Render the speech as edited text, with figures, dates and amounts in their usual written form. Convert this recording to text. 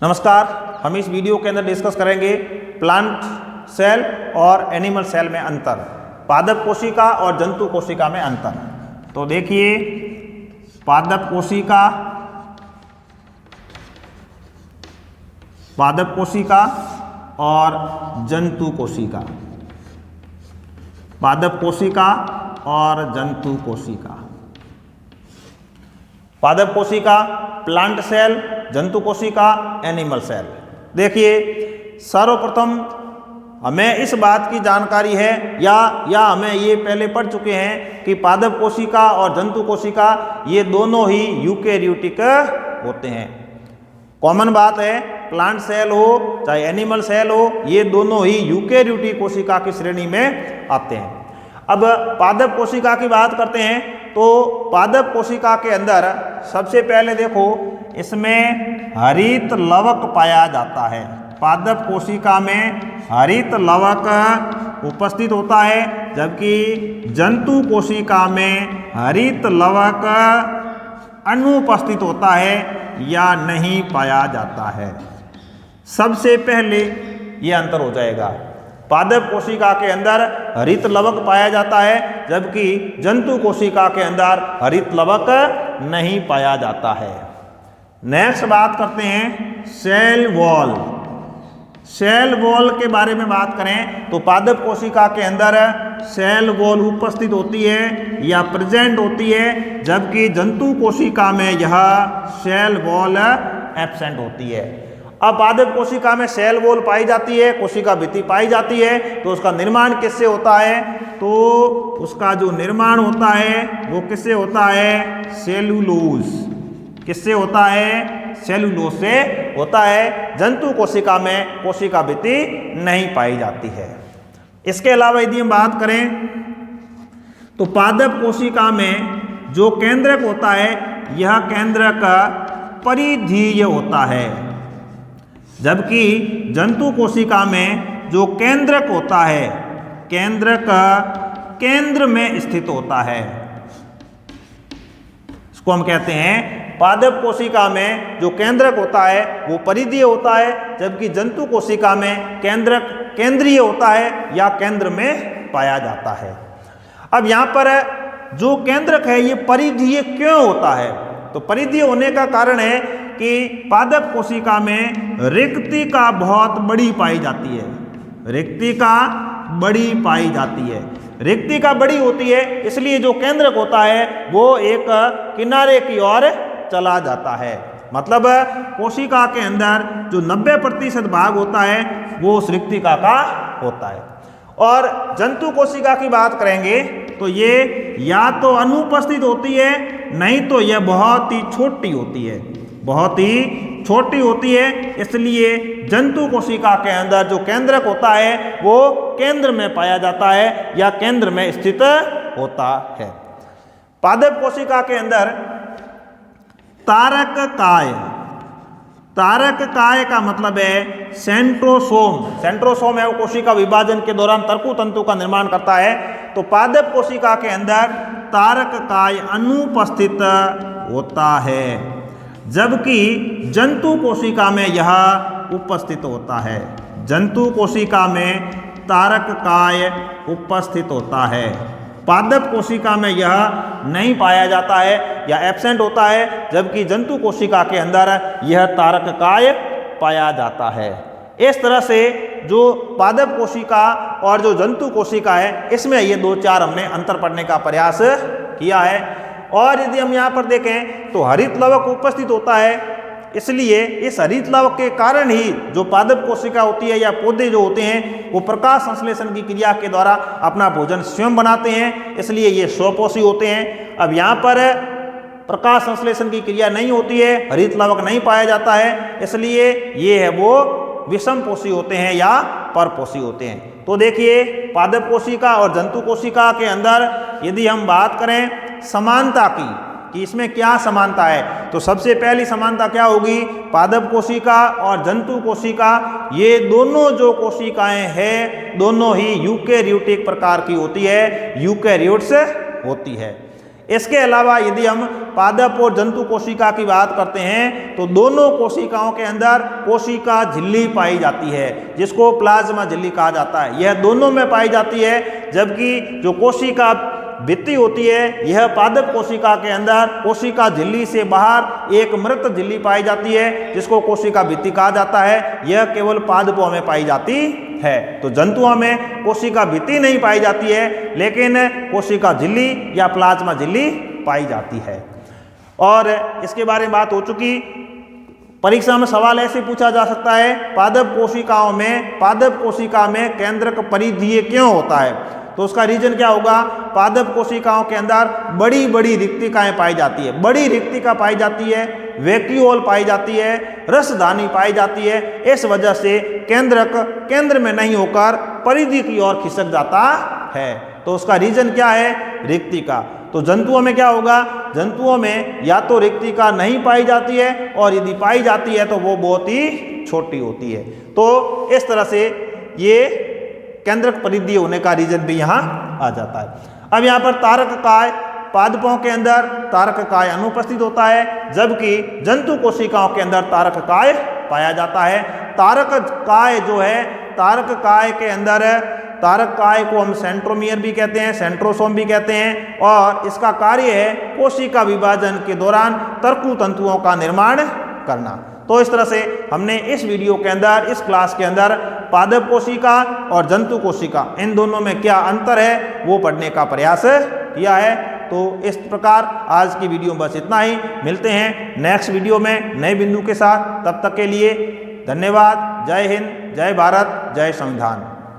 नमस्कार, हम इस वीडियो के अंदर डिस्कस करेंगे प्लांट सेल और एनिमल सेल में अंतर, पादप कोशिका और जंतु कोशिका में अंतर। तो देखिए, पादप कोशिका और जंतु कोशिका, पादप कोशिका और जंतु कोशिका। पादप कोशिका प्लांट सेल, जंतु कोशिका एनिमल सेल। देखिए, सर्वप्रथम हमें इस बात की जानकारी है या हमें ये पहले पढ़ चुके हैं कि पादप कोशिका और जंतु कोशिका ये दोनों ही यूकेरियोटिक होते हैं। कॉमन बात है, प्लांट सेल हो चाहे एनिमल सेल हो, ये दोनों ही यूकेरियोटिक कोशिका की श्रेणी में आते हैं। अब पादप कोशिका की बात करते हैं तो पादप कोशिका के अंदर सबसे पहले देखो, इसमें हरित लवक पाया जाता है। पादप कोशिका में हरित लवक उपस्थित होता है, जबकि जंतु कोशिका में हरित लवक अनुपस्थित होता है या नहीं पाया जाता है। सबसे पहले ये अंतर हो जाएगा, पादप कोशिका के अंदर हरित लवक पाया जाता है, जबकि जंतु कोशिका के अंदर हरित लवक नहीं पाया जाता है। नेक्स्ट बात करते हैं सेल वॉल। सेल वॉल के बारे में बात करें तो पादप कोशिका के अंदर सेल वॉल उपस्थित होती है या प्रेजेंट होती है, जबकि जंतु कोशिका में यह सेल वॉल एब्सेंट होती है। अब पादप कोशिका में सेल वॉल पाई जाती है, कोशिका भित्ति पाई जाती है, तो उसका निर्माण किससे होता है? तो उसका जो निर्माण होता है वो किससे होता है? सेलुलोज। किससे होता है? सेलुलोज से होता है। जंतु कोशिका में कोशिका भित्ति नहीं पाई जाती है। इसके अलावा यदि हम बात करें तो पादप कोशिका में जो केंद्रक होता है, यह केंद्रक परिधीय होता है, जबकि जंतु कोशिका में जो केंद्रक होता है, केंद्रक केंद्र में स्थित होता है। इसको हम कहते हैं, पादप कोशिका में जो केंद्रक होता है वो परिधीय होता है, जबकि जंतु कोशिका में केंद्रक केंद्रीय होता है या केंद्र में पाया जाता है। अब यहाँ पर जो केंद्रक है ये परिधीय क्यों होता है? तो परिधीय होने का कारण है कि पादप कोशिका में रिक्तिका बहुत बड़ी पाई जाती है। रिक्तिका बड़ी पाई जाती है। रिक्तिका बड़ी होती है, इसलिए जो केंद्रक होता है वो एक किनारे की ओर चला जाता है। मतलब कोशिका के अंदर जो 90% भाग होता है वो उस रिक्तिका का होता है। और जंतु कोशिका की बात करेंगे तो ये या तो अनुपस्थित होती है, नहीं तो यह बहुत ही छोटी होती है, बहुत ही छोटी होती है। इसलिए जंतु कोशिका के अंदर जो केंद्रक होता है वो केंद्र में पाया जाता है या केंद्र में स्थित होता है। पादप कोशिका के अंदर तारक काय, तारक काय का मतलब है सेंट्रोसोम। सेंट्रोसोम है वो कोशिका विभाजन के दौरान तर्कु तंतु का निर्माण करता है। तो पादप कोशिका के अंदर तारक काय अनुपस्थित होता है, जबकि जंतु कोशिका में यह उपस्थित होता है। जंतु कोशिका में तारक काय उपस्थित होता है, पादप कोशिका में यह नहीं पाया जाता है या एब्सेंट होता है, जबकि जंतु कोशिका के अंदर यह तारक काय पाया जाता है। इस तरह से जो पादप कोशिका और जो जंतु कोशिका है, इसमें ये 2-4 हमने अंतर पढ़ने का प्रयास किया है। और यदि हम यहाँ पर देखें तो हरित लवक उपस्थित होता है, इसलिए इस हरित लवक के कारण ही जो पादप कोशिका होती है या पौधे जो होते हैं वो प्रकाश संश्लेषण की क्रिया के द्वारा अपना भोजन स्वयं बनाते हैं, इसलिए ये स्वपोषी होते हैं। अब यहाँ पर प्रकाश संश्लेषण की क्रिया नहीं होती है, हरित लवक नहीं पाया जाता है, इसलिए ये है वो विषम पोषी होते हैं या परपोषी होते हैं। तो देखिए, पादप कोशिका और जंतु कोशिका के अंदर यदि हम बात करें समानता की कि इसमें क्या समानता है, तो सबसे पहली समानता क्या होगी? पादप कोशिका और जंतु कोशिका ये दोनों जो कोशिकाएं हैं दोनों ही यूकेरियोटिक प्रकार की होती है, यूकेरियोट्स होती है। इसके अलावा यदि हम पादप और जंतु कोशिका की बात करते हैं तो दोनों कोशिकाओं के अंदर कोशिका झिल्ली पाई जाती है, जिसको प्लाज्मा झिल्ली कहा जाता है। यह दोनों में पाई जाती है, जबकि जो कोशिका भित्ति होती है यह पादप कोशिका के अंदर कोशिका झिल्ली से बाहर एक मृत झिल्ली पाई जाती है, जिसको कोशिका भित्ति कहा जाता है। यह केवल पादपों में पाई जाती है। तो जंतुओं में कोशिका भित्ति नहीं पाई जाती है, लेकिन कोशिका झिल्ली या प्लाज्मा झिल्ली पाई जाती है। और इसके बारे में बात हो चुकी। परीक्षा में सवाल ऐसे पूछा जा सकता है, पादप कोशिका में केंद्रक परिधीय क्यों होता है? तो उसका रीजन क्या होगा? पादप कोशिकाओं के अंदर बड़ी बड़ी रिक्तिकाएं पाई जाती है, बड़ी रिक्तिका पाई जाती है, वैक्यूल पाई जाती है, रसधानी पाई जाती है। इस वजह से केंद्रक केंद्र में नहीं होकर परिधि की ओर खिसक जाता है। तो उसका रीजन क्या है? रिक्तिका। तो जंतुओं में क्या होगा? जंतुओं में या तो रिक्तिका नहीं पाई जाती है, और यदि पाई जाती है तो वो बहुत ही छोटी होती है। तो इस तरह से ये केंद्रक परिधि होने का रीजन भी यहाँ आ जाता है। अब यहाँ पर तारक काय, पादपों के अंदर तारक काय अनुपस्थित होता है, जबकि जंतु कोशिकाओं के अंदर तारक काय पाया जाता है। तारक काय जो है, तारक काय के अंदर तारक काय को हम सेंट्रोमियर भी कहते हैं, सेंट्रोसोम भी कहते हैं, और इसका कार्य है कोशिका विभाजन के दौरान तर्कु तंतुओं का निर्माण करना। तो इस तरह से हमने इस वीडियो के अंदर, इस क्लास के अंदर पादप कोशिका और जंतु कोशिका इन दोनों में क्या अंतर है वो पढ़ने का प्रयास किया है। तो इस प्रकार आज की वीडियो बस इतना ही। मिलते हैं नेक्स्ट वीडियो में नए बिंदु के साथ। तब तक के लिए धन्यवाद। जय हिंद, जय भारत, जय संविधान।